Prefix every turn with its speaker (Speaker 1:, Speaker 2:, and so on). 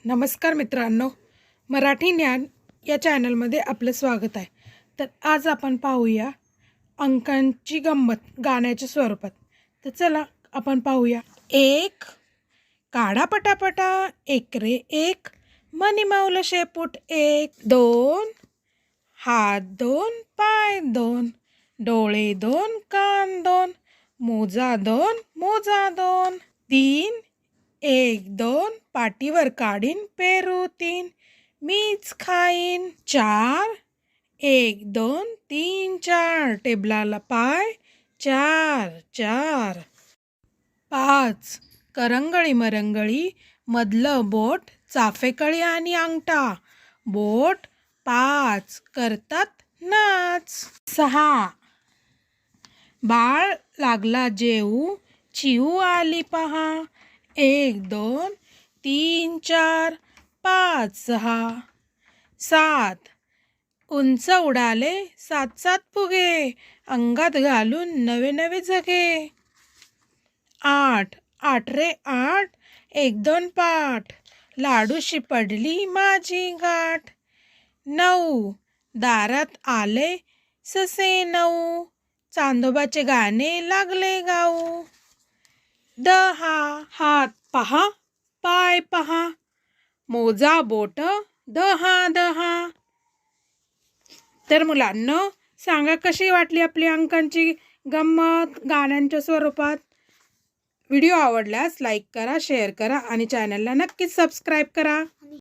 Speaker 1: नमस्कार मित्रांनो, मराठी ज्ञान या चॅनलमध्ये आपलं स्वागत आहे. तर आज आपण पाहूया अंकांची गंमत गाण्याच्या स्वरूपात. तर चला आपण पाहूया. एक, काढा पटापटा एक रे एक, मनी माऊला शेपूट एक. दोन, हात दोन पाय दोन, डोळे दोन कान दोन, मोजा दोन. तीन, एक दोन पाटीवर काढीन पेरू तीन, मीच खाईन. चार, एक दोन तीन चार, टेबलाला पाय चार. पाच, करंगळी मरंगळी मधलं बोट, चाफेकळी आणि अंगठा, बोट पाच करतात नाच. सहा, बाळ लागला जेऊ, चिऊ आली पहा, एक दोन तीन चार पाच सहा. सात, उंच उडाले सात फुगे, अंगात घालून नवे जगे. आठ, आठ रे आठ एक दोन पाठ, लाडूशी पडली माझी गाठ. नऊ, दारात आले ससे नऊ, चांदोबाचे गाणे लागले गाऊ. दहा, हात पहा पाय पहा, मोजा बोट दहा. तर मुलांनो, सांगा कशी वाटली आपली अंकांची गंमत गाण्यांच्या स्वरूपात. व्हिडिओ आवडल्यास लाईक करा, शेअर करा आणि चॅनलला नक्कीच सबस्क्राईब करा.